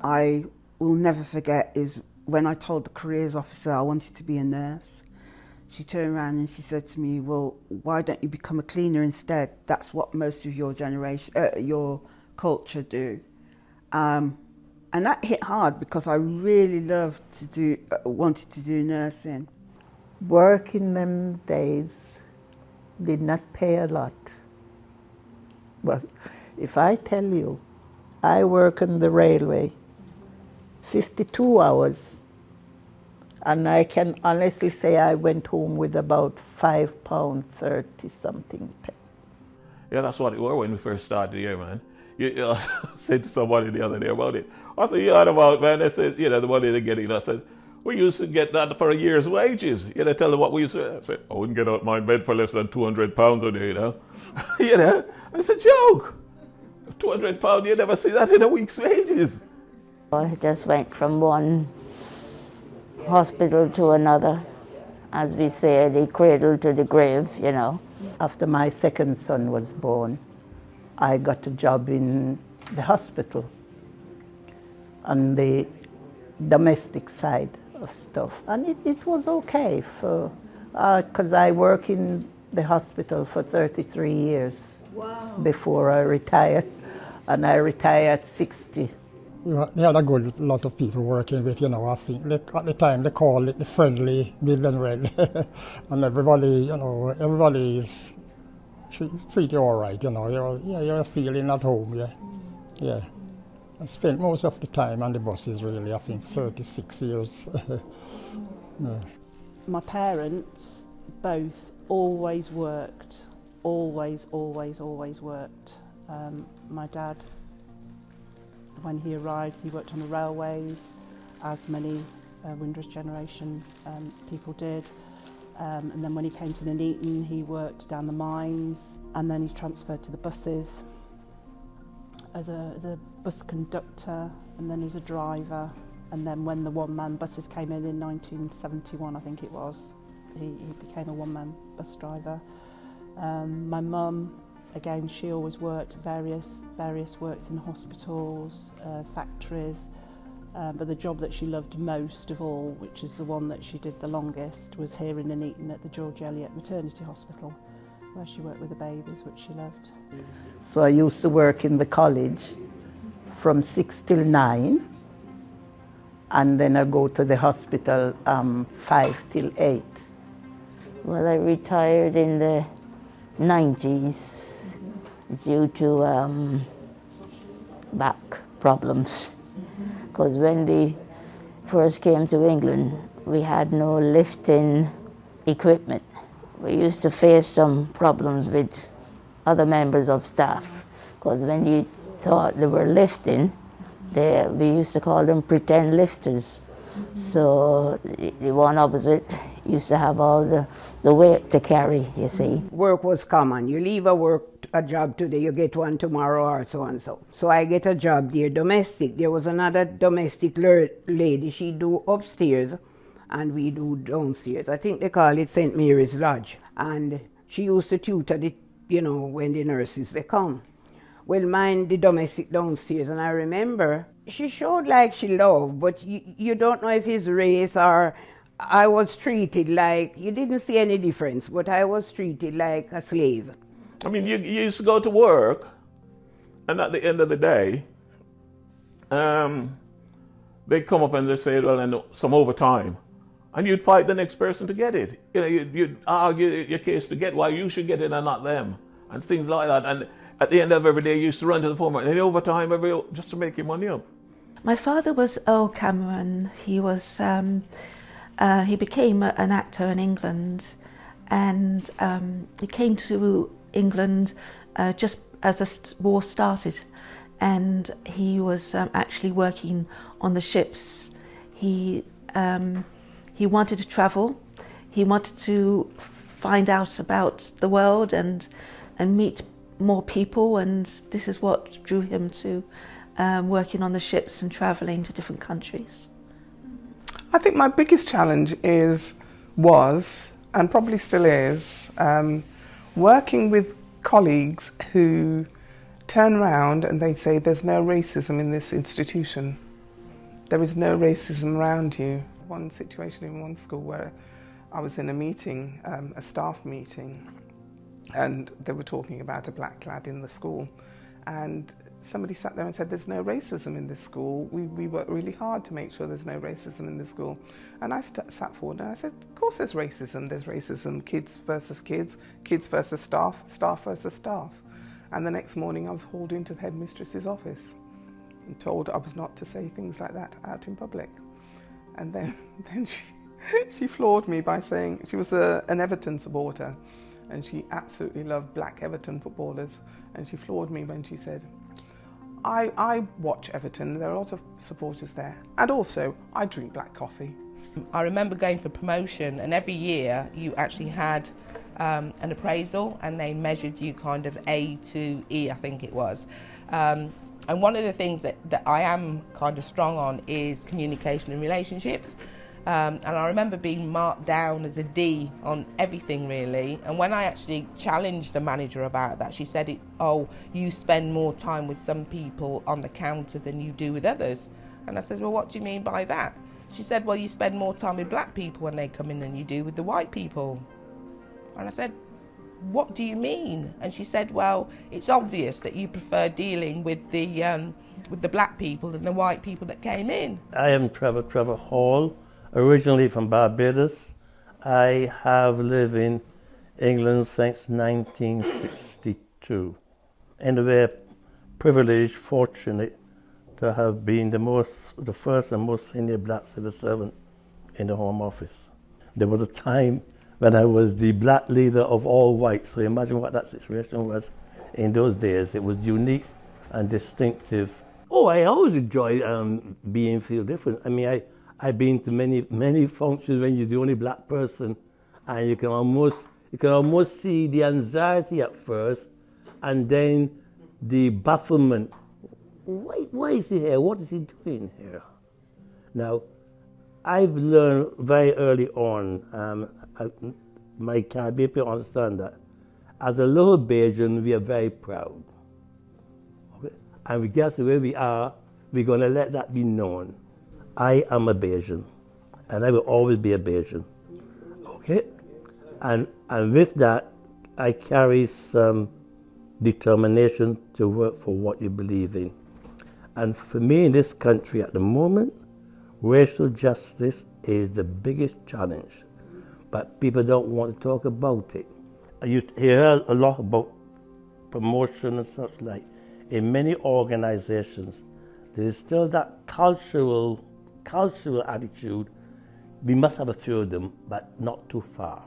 I will never forget is when I told the careers officer I wanted to be a nurse. She turned around and she said to me, well, why don't you become a cleaner instead? That's what most of your generation, your culture do. And that hit hard because I really wanted to do nursing. Work in them days did not pay a lot. But if I tell you, I work on the railway 52 hours, and I can honestly say I went home with about £5.30 something. Yeah, that's what it was when we first started here, man. I said to somebody the other day about it. I said, yeah, about, man. They said, the money they're getting. I said, we used to get that for a year's wages. Tell them what we used to. I said, I wouldn't get out my bed for less than £200 a day, It's a joke. £200, you never see that in a week's wages. I just went from one hospital to another, as we say, the cradle to the grave, After my second son was born, I got a job in the hospital on the domestic side of stuff. And it was okay because I worked in the hospital for 33 years. Wow. Before I retired, and I retired at 60. We had a good lot of people working with, I think at the time they called it the friendly middle and red. And everybody, everybody is treat you all right, you're feeling at home, yeah. I spent most of the time on the buses really, I think 36 years. Yeah. My parents both always worked, always worked. My dad, when he arrived, he worked on the railways, as many Windrush generation people did. And then when he came to Nuneaton, he worked down the mines, and then he transferred to the buses as a bus conductor, and then as a driver. And then when the one-man buses came in 1971, I think it was, he became a one-man bus driver. My mum, again, she always worked various works in hospitals, factories, but the job that she loved most of all, which is the one that she did the longest, was here in Nuneaton at the George Eliot Maternity Hospital, where she worked with the babies, which she loved. So I used to work in the college from 6 till 9, and then I go to the hospital 5 till 8. Well, I retired in the 90s due to back problems. Because when we first came to England, we had no lifting equipment. We used to face some problems with other members of staff, because when you thought they were lifting, we used to call them pretend lifters. So the one opposite used to have all the weight to carry, you see. Work was common. You leave a job today, you get one tomorrow or so and so. So I get a job there, domestic. There was another domestic lady, she do upstairs and we do downstairs. I think they call it St. Mary's Lodge. And she used to tutor when the nurses, they come. Well, mine, the domestic downstairs, and I remember she showed like she loved, but you don't know if it's race or I was treated like, you didn't see any difference, but I was treated like a slave. I mean, you used to go to work, and at the end of the day, they come up and they say, well, and some overtime. And you'd fight the next person to get it. You'd argue your case to get why you should get it and not them, and things like that. And at the end of every day, you used to run to the foreman and overtime just to make your money up. My father was Earl Cameron. He was he became an actor in England, and he came to England just as the war started, and he was actually working on the ships. He wanted to travel. He wanted to find out about the world and meet more people, and this is what drew him to working on the ships and travelling to different countries. I think my biggest challenge was, and probably still is, working with colleagues who turn around and they say there's no racism in this institution. there is no racism around you. One situation in one school where I was in a meeting, a staff meeting, and they were talking about a black lad in the school, and somebody sat there and said, there's no racism in this school. We work really hard to make sure there's no racism in this school. And I sat forward and I said, of course there's racism. There's racism, kids versus kids, kids versus staff, staff versus staff. And the next morning I was hauled into the headmistress's office and told I was not to say things like that out in public. And then she floored me by saying, she was an Everton supporter and she absolutely loved black Everton footballers. And she floored me when she said, I watch Everton, there are a lot of supporters there, and also I drink black coffee. I remember going for promotion, and every year you actually had an appraisal and they measured you kind of A to E, I think it was. And one of the things that I am kind of strong on is communication and relationships. And I remember being marked down as a D on everything really. And when I actually challenged the manager about that, she said, oh, you spend more time with some people on the counter than you do with others. And I said, well, what do you mean by that? She said, well, you spend more time with black people when they come in than you do with the white people. And I said, what do you mean? And she said, well, it's obvious that you prefer dealing with the black people than the white people that came in. I am Trevor Hall. Originally from Barbados. I have lived in England since 1962. And we're privileged, fortunate to have been the first and most senior black civil servant in the Home Office. There was a time when I was the black leader of all whites, so imagine what that situation was in those days. It was unique and distinctive. Oh, I always enjoy feel different. I mean, I've been to many functions when you're the only black person, and you can almost see the anxiety at first, and then the bafflement. Why is he here? What is he doing here? Now, I've learned very early on. My Caribbean people understand that. As a little Bajan, we are very proud, okay? And regardless of where we are, we're going to let that be known. I am a Bajan, and I will always be a Bajan, okay? And with that, I carry some determination to work for what you believe in. And for me in this country at the moment, racial justice is the biggest challenge, but people don't want to talk about it. You hear a lot about promotion and such like. In many organizations, there is still that cultural attitude. We must have a few of them, but not too far.